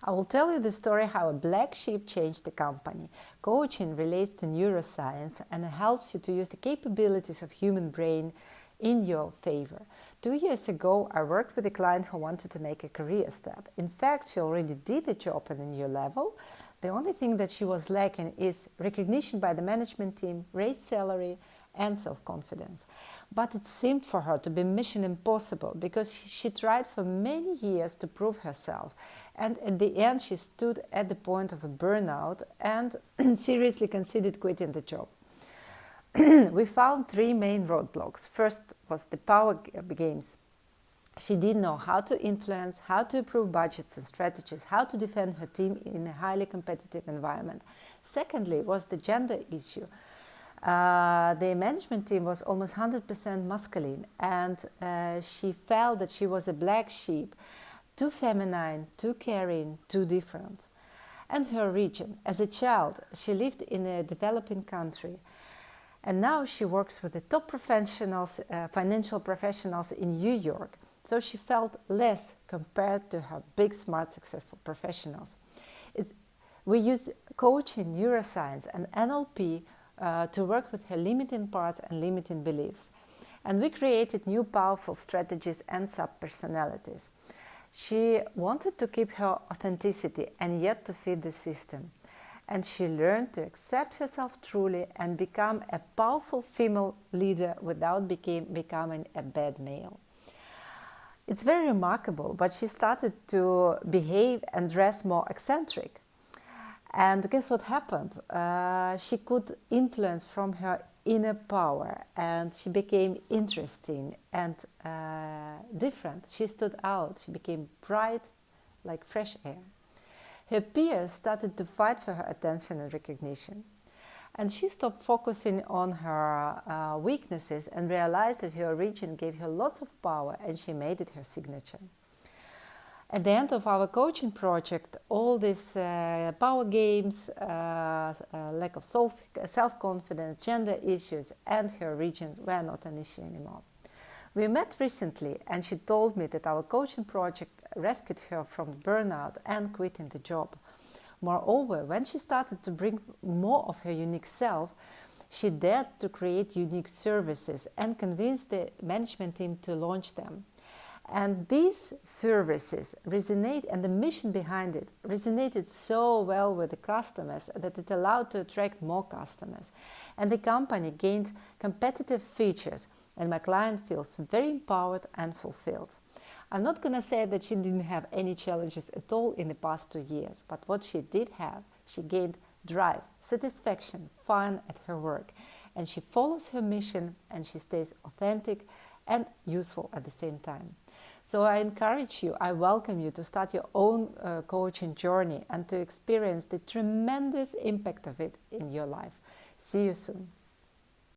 I will tell you the story how a black sheep changed the company. Coaching relates to neuroscience and helps you to use the capabilities of human brain in your favor. 2 years ago, I worked with a client who wanted to make a career step. In fact, she already did the job at a new level. The only thing that she was lacking is recognition by the management team, raised salary, and self-confidence. But it seemed for her to be mission impossible because she tried for many years to prove herself. And at the end, she stood at the point of a burnout and seriously considered quitting the job. We found 3 main roadblocks. First was the power games. She didn't know how to influence, how to improve budgets and strategies, how to defend her team in a highly competitive environment. Secondly was the gender issue. The management team was almost 100% masculine, and she felt that she was a black sheep, too feminine, too caring, too different. And her region. As a child, she lived in a developing country. And now she works with the top professionals, financial professionals in New York. So she felt less compared to her big, smart, successful professionals. We use coaching, neuroscience, and NLP to work with her limiting parts and limiting beliefs. And we created new powerful strategies and sub-personalities. She wanted to keep her authenticity and yet to fit the system. And she learned to accept herself truly and become a powerful female leader without becoming a bad male. It's very remarkable, but she started to behave and dress more eccentric. And guess what happened? She could influence from her inner power, and she became interesting and different. She stood out. She became bright like fresh air. Her peers started to fight for her attention and recognition. And she stopped focusing on her weaknesses and realized that her origin gave her lots of power, and she made it her signature. At the end of our coaching project, all these power games, lack of self-confidence, gender issues, and her origin were not an issue anymore. We met recently, and she told me that our coaching project rescued her from burnout and quitting the job. Moreover, when she started to bring more of her unique self, she dared to create unique services and convinced the management team to launch them. And these services resonate, and the mission behind it resonated so well with the customers that it allowed to attract more customers. And the company gained competitive features, and my client feels very empowered and fulfilled. I'm not going to say that she didn't have any challenges at all in the past 2 years, but what she did have, she gained drive, satisfaction, fun at her work, and she follows her mission, and she stays authentic and useful at the same time. So I encourage you, I welcome you to start your own coaching journey and to experience the tremendous impact of it in your life. See you soon.